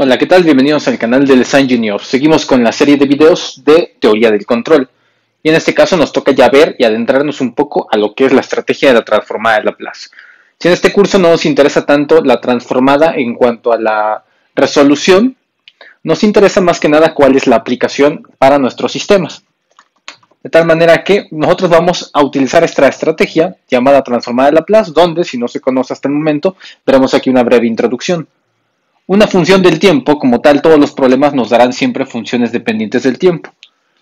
Hola, ¿qué tal? Bienvenidos al canal de Design Junior. Seguimos con la serie de videos de teoría del control. Y en este caso nos toca ya ver y adentrarnos un poco a lo que es la estrategia de la transformada de Laplace. Si en este curso no nos interesa tanto la transformada en cuanto a la resolución, nos interesa más que nada cuál es la aplicación para nuestros sistemas. De tal manera que nosotros vamos a utilizar esta estrategia llamada transformada de Laplace, donde, si no se conoce hasta el momento, veremos aquí una breve introducción. Una función del tiempo, como tal, todos los problemas nos darán siempre funciones dependientes del tiempo.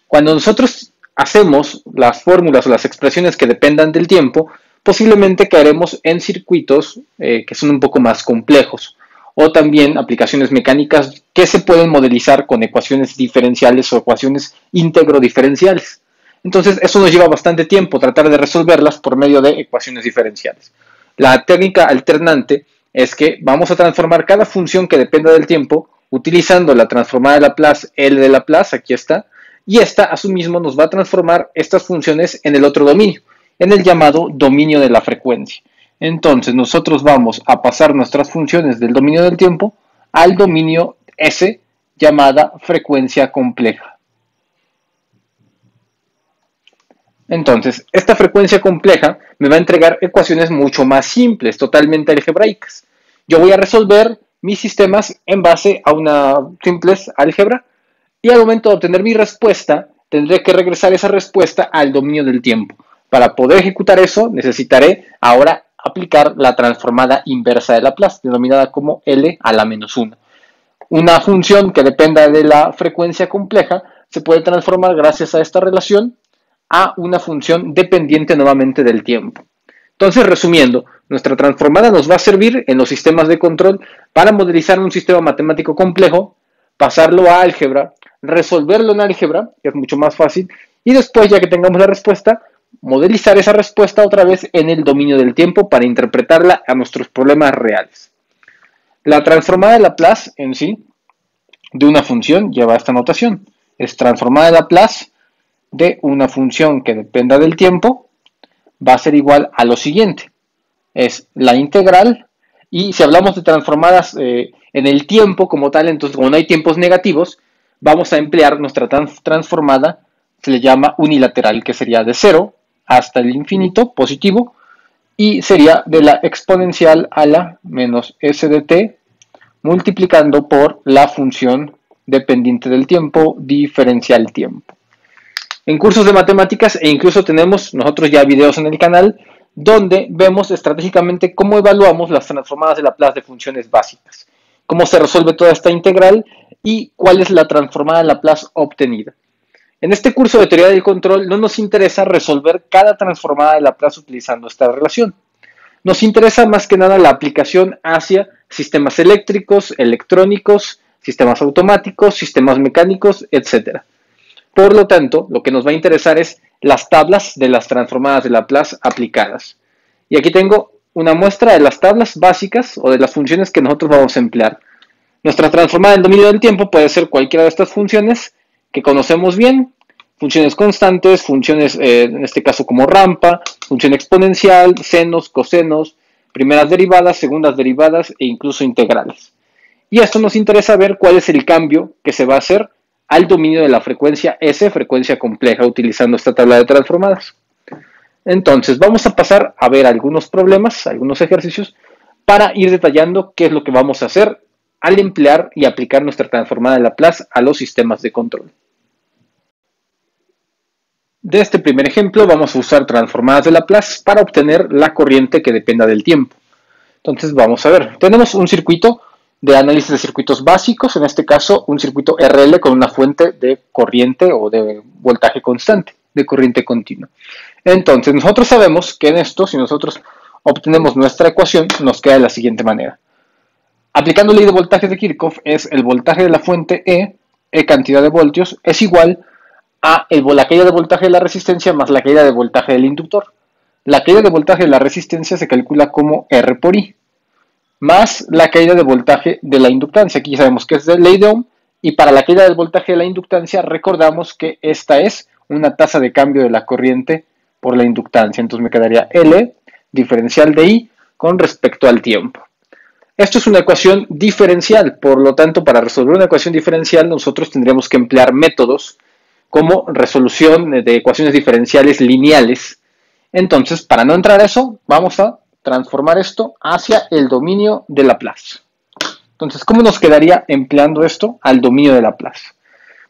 Cuando nosotros hacemos las fórmulas o las expresiones que dependan del tiempo, posiblemente caeremos en circuitos que son un poco más complejos, o también aplicaciones mecánicas que se pueden modelizar con ecuaciones diferenciales o ecuaciones íntegro-diferenciales. Entonces, eso nos lleva bastante tiempo tratar de resolverlas por medio de ecuaciones diferenciales. La técnica alternante es que vamos a transformar cada función que dependa del tiempo utilizando la transformada de Laplace, L de Laplace, aquí está, y esta a su mismo nos va a transformar estas funciones en el otro dominio, en el llamado dominio de la frecuencia. Entonces nosotros vamos a pasar nuestras funciones del dominio del tiempo al dominio S llamada frecuencia compleja. Entonces, esta frecuencia compleja me va a entregar ecuaciones mucho más simples, totalmente algebraicas. Yo voy a resolver mis sistemas en base a una simple álgebra y al momento de obtener mi respuesta, tendré que regresar esa respuesta al dominio del tiempo. Para poder ejecutar eso, necesitaré ahora aplicar la transformada inversa de Laplace, denominada como L a la menos 1. Una función que dependa de la frecuencia compleja se puede transformar gracias a esta relación a una función dependiente nuevamente del tiempo. Entonces, resumiendo, nuestra transformada nos va a servir en los sistemas de control para modelizar un sistema matemático complejo, pasarlo a álgebra, resolverlo en álgebra, que es mucho más fácil, y después, ya que tengamos la respuesta, modelizar esa respuesta otra vez en el dominio del tiempo para interpretarla a nuestros problemas reales. La transformada de Laplace en sí de una función lleva esta notación. Es transformada de Laplace de una función que dependa del tiempo va a ser igual a lo siguiente. Es la integral, y si hablamos de transformadas en el tiempo como tal, entonces como no hay tiempos negativos, vamos a emplear nuestra transformada, se le llama unilateral, que sería de 0 hasta el infinito positivo, y sería de la exponencial a la menos s de t, multiplicando por la función dependiente del tiempo, diferencial tiempo. En cursos de matemáticas e incluso tenemos nosotros ya videos en el canal donde vemos estratégicamente cómo evaluamos las transformadas de Laplace de funciones básicas, cómo se resuelve toda esta integral y cuál es la transformada de Laplace obtenida. En este curso de teoría del control no nos interesa resolver cada transformada de Laplace utilizando esta relación. Nos interesa más que nada la aplicación hacia sistemas eléctricos, electrónicos, sistemas automáticos, sistemas mecánicos, etc. Por lo tanto, lo que nos va a interesar es las tablas de las transformadas de Laplace aplicadas. Y aquí tengo una muestra de las tablas básicas o de las funciones que nosotros vamos a emplear. Nuestra transformada en dominio del tiempo puede ser cualquiera de estas funciones que conocemos bien, funciones constantes, funciones en este caso como rampa, función exponencial, senos, cosenos, primeras derivadas, segundas derivadas e incluso integrales. Y esto nos interesa ver cuál es el cambio que se va a hacer al dominio de la frecuencia S, frecuencia compleja, utilizando esta tabla de transformadas. Entonces, vamos a pasar a ver algunos problemas, algunos ejercicios, para ir detallando qué es lo que vamos a hacer al emplear y aplicar nuestra transformada de Laplace a los sistemas de control. De este primer ejemplo, vamos a usar transformadas de Laplace para obtener la corriente que dependa del tiempo. Entonces, vamos a ver. Tenemos un circuito de análisis de circuitos básicos, en este caso un circuito RL con una fuente de corriente o de voltaje constante, de corriente continua. Entonces nosotros sabemos que en esto, si nosotros obtenemos nuestra ecuación, nos queda de la siguiente manera. Aplicando ley de voltaje de Kirchhoff, es el voltaje de la fuente E cantidad de voltios, es igual a la caída de voltaje de la resistencia más la caída de voltaje del inductor. La caída de voltaje de la resistencia se calcula como R por I, más la caída de voltaje de la inductancia. Aquí ya sabemos que es de ley de Ohm, y para la caída del voltaje de la inductancia recordamos que esta es una tasa de cambio de la corriente por la inductancia. Entonces me quedaría L diferencial de I con respecto al tiempo. Esto es una ecuación diferencial, por lo tanto, para resolver una ecuación diferencial nosotros tendríamos que emplear métodos como resolución de ecuaciones diferenciales lineales. Entonces, para no entrar a eso, vamos a transformar esto hacia el dominio de Laplace. Entonces, ¿cómo nos quedaría empleando esto al dominio de Laplace?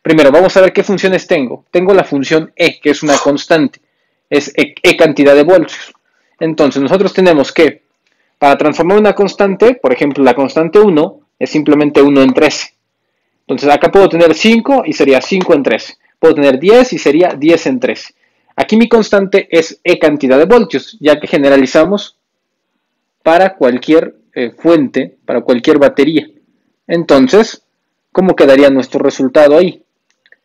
Primero, vamos a ver qué funciones tengo. Tengo la función e, que es una constante, es e cantidad de voltios. Entonces, nosotros tenemos que, para transformar una constante, por ejemplo, la constante 1 es simplemente 1 en 13. Entonces, acá puedo tener 5 y sería 5 en 13. Puedo tener 10 y sería 10 en 13. Aquí mi constante es e cantidad de voltios, ya que generalizamos para cualquier fuente, para cualquier batería. Entonces, ¿cómo quedaría nuestro resultado ahí?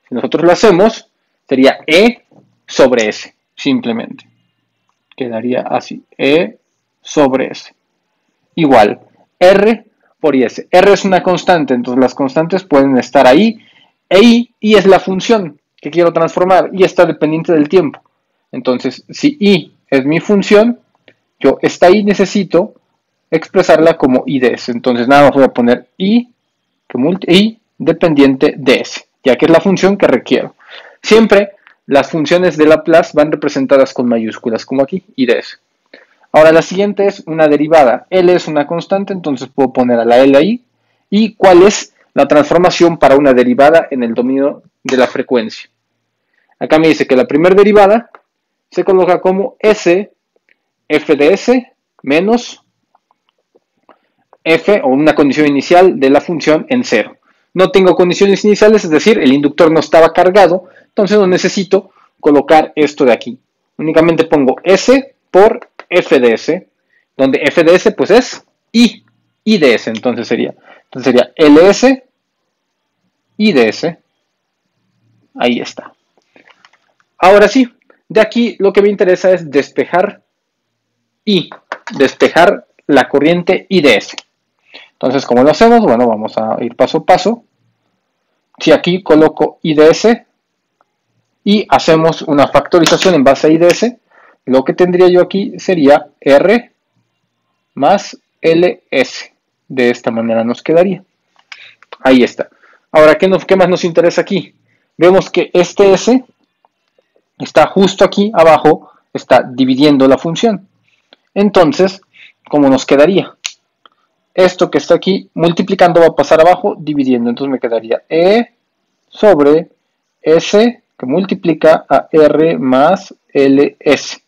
Si nosotros lo hacemos, sería E sobre S, simplemente. Quedaría así, E sobre S. Igual, R por IS. R es una constante, entonces las constantes pueden estar ahí. E I es la función que quiero transformar y está dependiente del tiempo. Entonces, si I es mi función, yo esta I necesito expresarla como I de S. Entonces, nada más voy a poner I dependiente de S, ya que es la función que requiero. Siempre las funciones de Laplace van representadas con mayúsculas, como aquí, I de S. Ahora la siguiente es una derivada. L es una constante, entonces puedo poner a la L ahí. ¿Y cuál es la transformación para una derivada en el dominio de la frecuencia? Acá me dice que la primera derivada se coloca como S, f de S, menos f, o una condición inicial de la función en 0. No tengo condiciones iniciales, es decir, el inductor no estaba cargado, entonces no necesito colocar esto de aquí. Únicamente pongo S por f de S, donde f de S pues es I de S, entonces sería ls I de S. Ahí está. Ahora sí, de aquí lo que me interesa es despejar despejar la corriente I de S. Entonces, ¿cómo lo hacemos? Bueno, vamos a ir paso a paso. Si aquí coloco I de S y hacemos una factorización en base a I de S, lo que tendría yo aquí sería R más LS. De esta manera nos quedaría. Ahí está. Ahora, ¿qué más nos interesa aquí? Vemos que este S está justo aquí abajo, está dividiendo la función. Entonces, ¿cómo nos quedaría? Esto que está aquí multiplicando va a pasar abajo dividiendo. Entonces me quedaría E sobre S que multiplica a R más LS.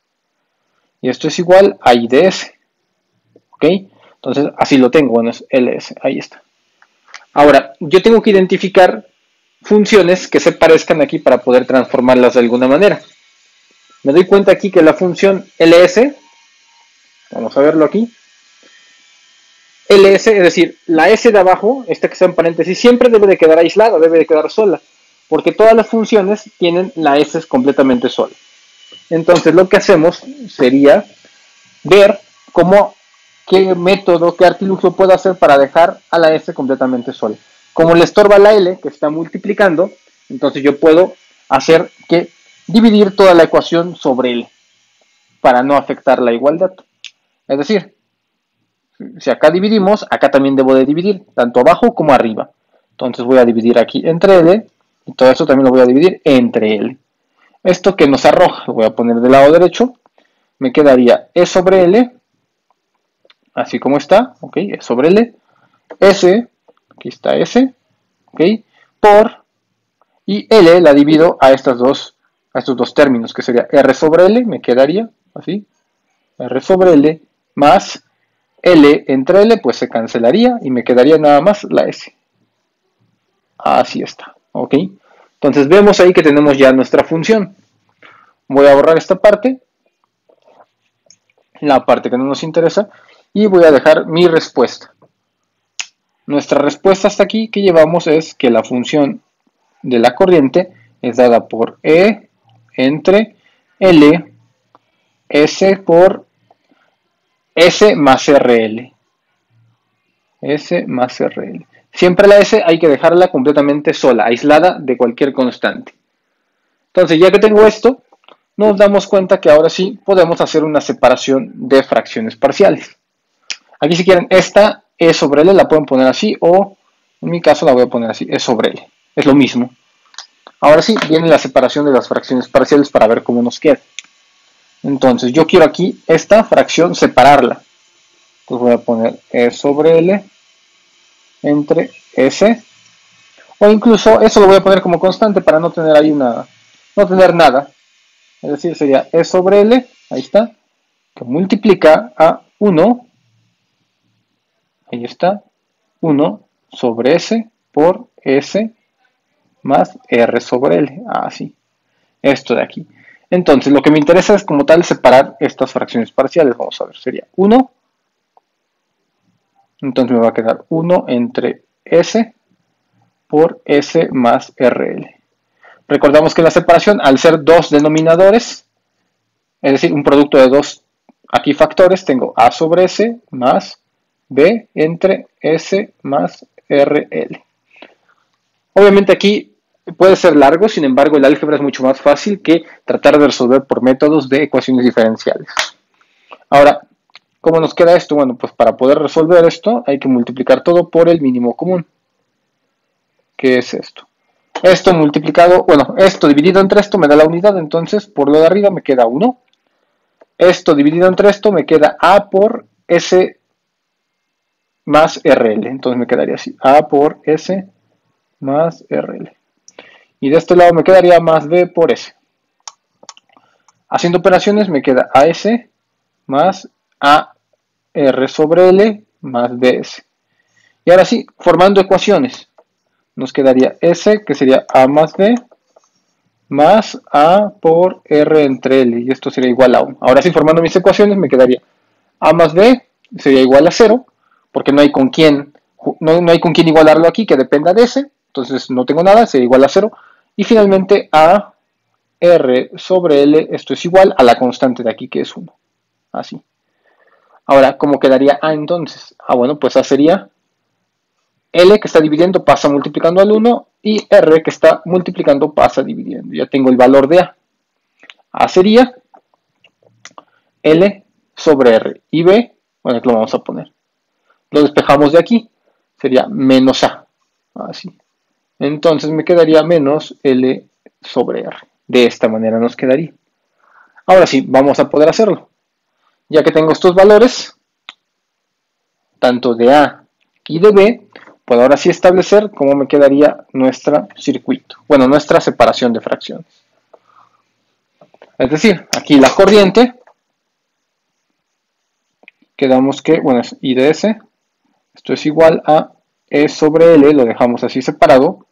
Y esto es igual a I de S. ¿Ok? Entonces así lo tengo. Bueno, es LS. Ahí está. Ahora, yo tengo que identificar funciones que se parezcan aquí para poder transformarlas de alguna manera. Me doy cuenta aquí que la función LS, vamos a verlo aquí, LS, es decir, la S de abajo, esta que está en paréntesis, siempre debe de quedar aislada, debe de quedar sola, porque todas las funciones tienen la S completamente sola. Entonces lo que hacemos sería ver qué método, qué artilugio puedo hacer para dejar a la S completamente sola. Como le estorba la L, que está multiplicando, entonces yo puedo hacer que dividir toda la ecuación sobre L, para no afectar la igualdad. Es decir, si acá dividimos, acá también debo de dividir, tanto abajo como arriba. Entonces voy a dividir aquí entre L, y todo esto también lo voy a dividir entre L. Esto que nos arroja, lo voy a poner del lado derecho, me quedaría E sobre L, así como está, ok, E sobre L, S, aquí está S, ok, por, y L la divido a estos dos términos, que sería R sobre L, me quedaría así, R sobre L, más L entre L, pues se cancelaría y me quedaría nada más la S. Así está, ok. Entonces vemos ahí que tenemos ya nuestra función. Voy a borrar esta parte, la parte que no nos interesa, y voy a dejar mi respuesta. Nuestra respuesta hasta aquí que llevamos es que la función de la corriente es dada por E entre L, S por S más RL. S más RL. Siempre la S hay que dejarla completamente sola, aislada de cualquier constante. Entonces, ya que tengo esto, nos damos cuenta que ahora sí podemos hacer una separación de fracciones parciales. Aquí si quieren, esta E sobre L la pueden poner así, o en mi caso la voy a poner así, E sobre L. Es lo mismo. Ahora sí, viene la separación de las fracciones parciales para ver cómo nos queda. Entonces, yo quiero aquí esta fracción separarla. Entonces voy a poner E sobre L entre S. O incluso eso lo voy a poner como constante para no tener ahí no tener nada. Es decir, sería E sobre L, ahí está, que multiplica a 1, ahí está, 1 sobre S por S más R sobre L. Así, esto de aquí. Entonces, lo que me interesa es como tal separar estas fracciones parciales. Vamos a ver, sería 1. Entonces me va a quedar 1 entre S por S más RL. Recordamos que la separación, al ser dos denominadores, es decir, un producto de dos aquí factores, tengo A sobre S más B entre S más RL. Obviamente aquí puede ser largo, sin embargo el álgebra es mucho más fácil que tratar de resolver por métodos de ecuaciones diferenciales. Ahora, ¿cómo nos queda esto? Bueno, pues para poder resolver esto hay que multiplicar todo por el mínimo común. ¿Qué es esto? Esto multiplicado, bueno, esto dividido entre esto me da la unidad, entonces por lo de arriba me queda 1. Esto dividido entre esto me queda A por S más RL. Entonces me quedaría así, A por S más RL. Y de este lado me quedaría más B por S. Haciendo operaciones me queda AS más AR sobre L más BS. Y ahora sí, formando ecuaciones, nos quedaría S, que sería A más B, más A por R entre L, y esto sería igual a 1. Ahora sí, formando mis ecuaciones, me quedaría A más B sería igual a 0, porque no hay con quién igualarlo aquí que dependa de S, entonces no tengo nada, sería igual a 0. Y finalmente A R sobre L, esto es igual a la constante de aquí, que es 1. Así. Ahora, ¿cómo quedaría A entonces? Bueno, pues A sería L, que está dividiendo, pasa multiplicando al 1, y R, que está multiplicando, pasa dividiendo. Ya tengo el valor de A. A sería L sobre R. Y B, bueno, aquí lo vamos a poner. Lo despejamos de aquí. Sería menos A. Así. Entonces me quedaría menos L sobre R. De esta manera nos quedaría. Ahora sí, vamos a poder hacerlo. Ya que tengo estos valores, tanto de A y de B, puedo ahora sí establecer cómo me quedaría nuestro circuito. Bueno, nuestra separación de fracciones. Es decir, aquí la corriente, quedamos que, bueno, es I de S, esto es igual a E sobre L, lo dejamos así separado,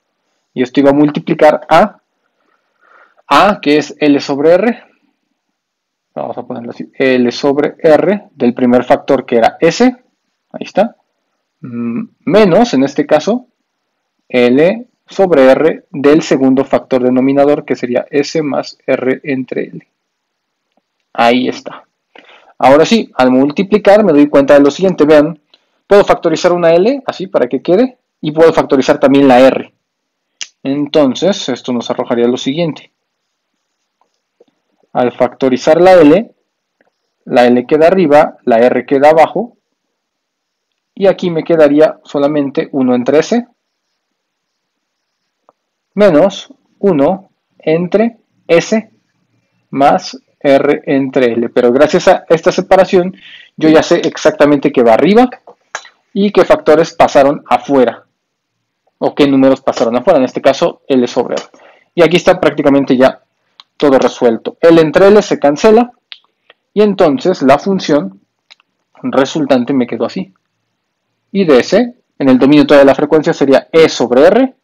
y esto iba a multiplicar A, que es L sobre R, vamos a ponerlo así, L sobre R del primer factor que era S, ahí está, menos, en este caso, L sobre R del segundo factor denominador que sería S más R entre L. Ahí está. Ahora sí, al multiplicar me doy cuenta de lo siguiente, vean, puedo factorizar una L, así para que quede, y puedo factorizar también la R. Entonces, esto nos arrojaría lo siguiente. Al factorizar la L queda arriba, la R queda abajo, y aquí me quedaría solamente 1 entre S, menos 1 entre S más R entre L. Pero gracias a esta separación, yo ya sé exactamente qué va arriba y qué factores pasaron afuera, o qué números pasaron afuera, en este caso L sobre R. Y aquí está prácticamente ya todo resuelto. L entre L se cancela, y entonces la función resultante me quedó así. Y de S, en el dominio toda la frecuencia sería E sobre R,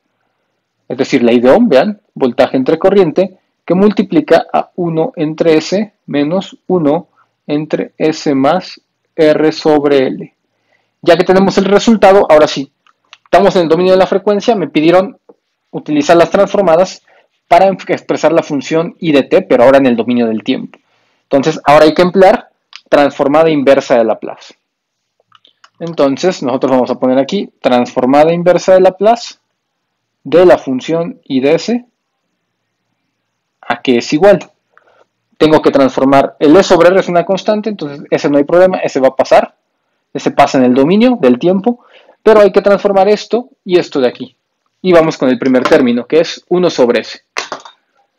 es decir, ley de Ohm, vean, voltaje entre corriente, que multiplica a 1 entre S menos 1 entre S más R sobre L. Ya que tenemos el resultado, ahora sí, estamos en el dominio de la frecuencia, me pidieron utilizar las transformadas para expresar la función I de t, pero ahora en el dominio del tiempo. Entonces, ahora hay que emplear transformada inversa de Laplace. Entonces, nosotros vamos a poner aquí transformada inversa de Laplace de la función I de S, a que es igual. Tengo que transformar el E sobre R, es una constante, entonces ese no hay problema, ese va a pasar. ese pasa en el dominio del tiempo, pero hay que transformar esto y esto de aquí. Y vamos con el primer término, que es 1 sobre s.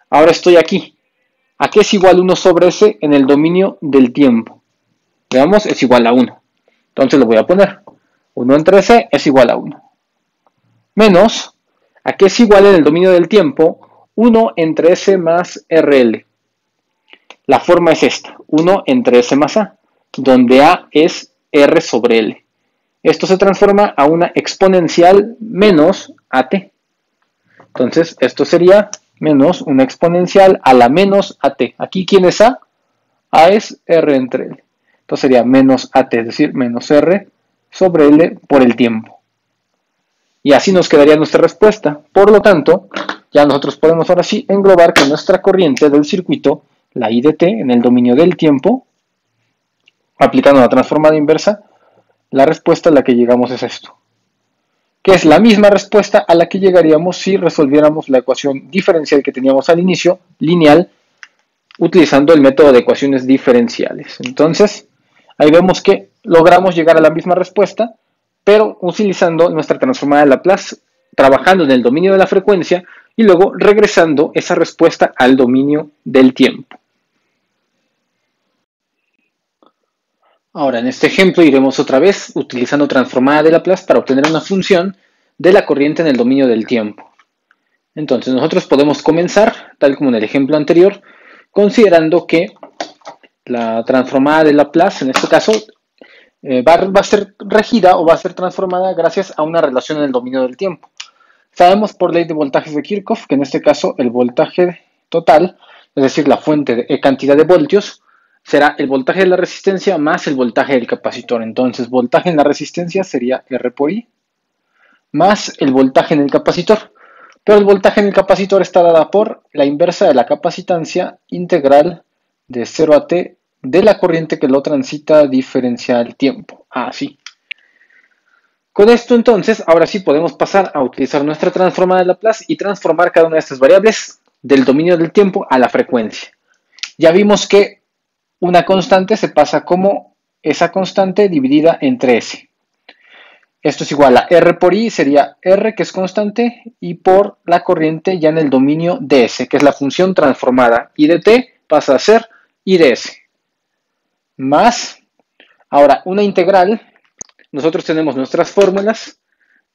Ahora estoy aquí. ¿A qué es igual 1 sobre s en el dominio del tiempo? Veamos, es igual a 1. Entonces lo voy a poner. 1 entre s es igual a 1. Menos, ¿a qué es igual en el dominio del tiempo? 1 entre s más rl. La forma es esta, 1 entre s más a, donde a es r sobre l. Esto se transforma a una exponencial menos at. Entonces, esto sería menos una exponencial a la menos at. Aquí, ¿quién es a? A es r entre l. Entonces sería menos at, es decir, menos r sobre l por el tiempo. Y así nos quedaría nuestra respuesta. Por lo tanto, ya nosotros podemos ahora sí englobar que nuestra corriente del circuito, la I de t, en el dominio del tiempo, aplicando la transformada inversa, la respuesta a la que llegamos es esto, que es la misma respuesta a la que llegaríamos si resolviéramos la ecuación diferencial que teníamos al inicio, lineal, utilizando el método de ecuaciones diferenciales. Entonces, ahí vemos que logramos llegar a la misma respuesta, pero utilizando nuestra transformada de Laplace, trabajando en el dominio de la frecuencia y luego regresando esa respuesta al dominio del tiempo. Ahora, en este ejemplo iremos otra vez utilizando transformada de Laplace para obtener una función de la corriente en el dominio del tiempo. Entonces, nosotros podemos comenzar, tal como en el ejemplo anterior, considerando que la transformada de Laplace, en este caso, va a ser regida o va a ser transformada gracias a una relación en el dominio del tiempo. Sabemos por ley de voltajes de Kirchhoff que en este caso el voltaje total, es decir, la fuente de cantidad de voltios, será el voltaje de la resistencia más el voltaje del capacitor. Entonces, voltaje en la resistencia sería R por I más el voltaje en el capacitor. Pero el voltaje en el capacitor está dada por la inversa de la capacitancia integral de 0 a t de la corriente que lo transita diferencial tiempo. Así. Con esto entonces, ahora sí podemos pasar a utilizar nuestra transformada de Laplace y transformar cada una de estas variables del dominio del tiempo a la frecuencia. Ya vimos que una constante se pasa como esa constante dividida entre s. Esto es igual a R por I, sería R, que es constante, y por la corriente ya en el dominio de S, que es la función transformada. I de t pasa a ser I de S. Más, ahora, una integral. Nosotros tenemos nuestras fórmulas,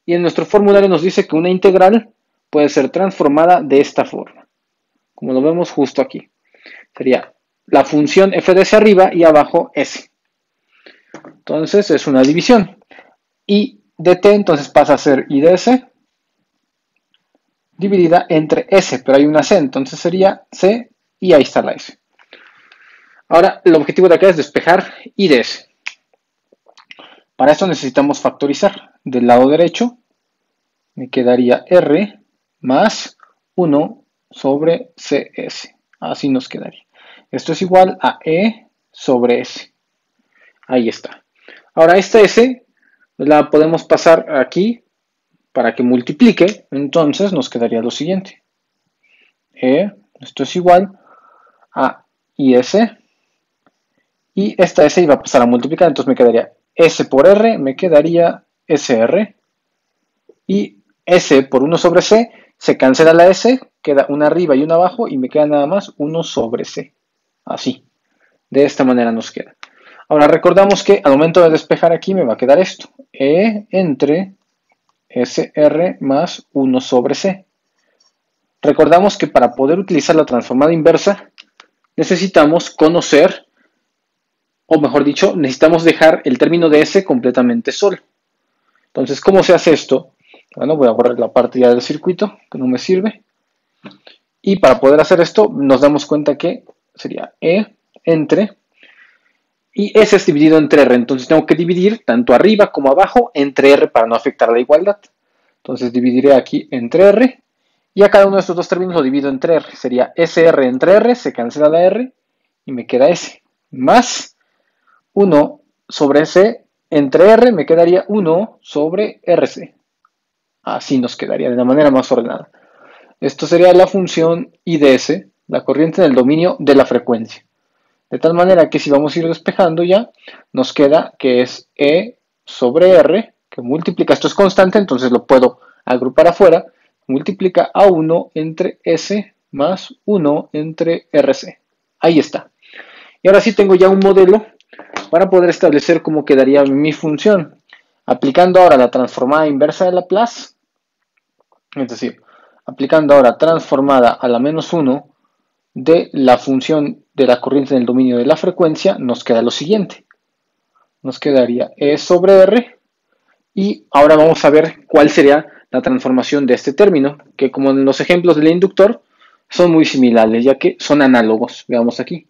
y en nuestro formulario nos dice que una integral puede ser transformada de esta forma, como lo vemos justo aquí. Sería la función f de s arriba y abajo s. Entonces es una división. I de t entonces pasa a ser I de s dividida entre s, pero hay una c, entonces sería c y ahí está la s. Ahora el objetivo de acá es despejar I de s. Para esto necesitamos factorizar. Del lado derecho me quedaría r más 1 sobre cs. Así nos quedaría. Esto es igual a e sobre s. Ahí está. Ahora esta s la podemos pasar aquí para que multiplique. Entonces nos quedaría lo siguiente. Esto es igual a is. Y esta s iba a pasar a multiplicar. Entonces me quedaría s por r, me quedaría sr. Y s por 1 sobre c, se cancela la s, queda una arriba y una abajo y me queda nada más 1 sobre c. Así. De esta manera nos queda. Ahora recordamos que al momento de despejar aquí me va a quedar esto. E entre SR más 1 sobre C. Recordamos que para poder utilizar la transformada inversa necesitamos conocer, o mejor dicho, necesitamos dejar el término de S completamente solo. Entonces, ¿cómo se hace esto? Bueno, voy a borrar la parte ya del circuito, que no me sirve. Y para poder hacer esto, nos damos cuenta que sería E entre... Y S es dividido entre R, entonces tengo que dividir tanto arriba como abajo entre R para no afectar la igualdad. Entonces dividiré aquí entre R, y a cada uno de estos dos términos lo divido entre R. Sería SR entre R, se cancela la R, y me queda S. Más 1 sobre S entre R, me quedaría 1 sobre RC. Así nos quedaría de la manera más ordenada. Esto sería la función I de S, la corriente en el dominio de la frecuencia. De tal manera que si vamos a ir despejando ya, nos queda que es E sobre R, que multiplica, esto es constante, entonces lo puedo agrupar afuera, multiplica a 1 entre S más 1 entre RC. Ahí está. Y ahora sí tengo ya un modelo para poder establecer cómo quedaría mi función. Aplicando ahora la transformada inversa de Laplace, es decir, aplicando ahora transformada a la menos 1 de la función de la corriente en el dominio de la frecuencia, nos queda lo siguiente. Nos quedaría E sobre R y ahora vamos a ver cuál sería la transformación de este término, que como en los ejemplos del inductor son muy similares, ya que son análogos. Veamos aquí.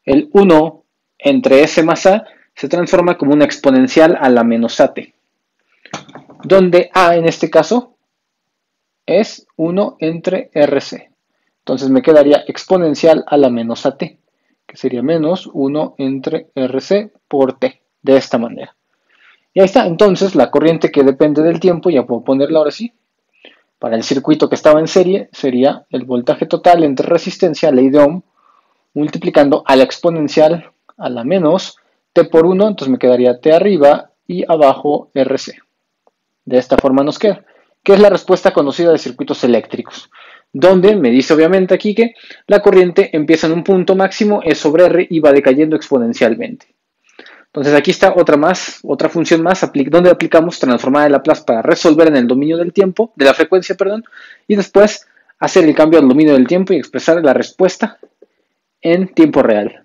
El 1 entre S más A se transforma como una exponencial a la menos AT, donde A en este caso es 1 entre RC. Entonces me quedaría exponencial a la menos AT, que sería menos 1 entre RC por T, de esta manera. Y ahí está, entonces la corriente que depende del tiempo, ya puedo ponerla ahora sí. Para el circuito que estaba en serie sería el voltaje total entre resistencia, ley de Ohm, multiplicando a la exponencial a la menos T por 1, entonces me quedaría T arriba y abajo RC. De esta forma nos queda, que es la respuesta conocida de circuitos eléctricos, donde me dice obviamente aquí que la corriente empieza en un punto máximo, E sobre R, y va decayendo exponencialmente. Entonces aquí está otra función más, donde aplicamos transformada de Laplace para resolver en el dominio del tiempo, de la frecuencia, perdón, y después hacer el cambio al dominio del tiempo y expresar la respuesta en tiempo real.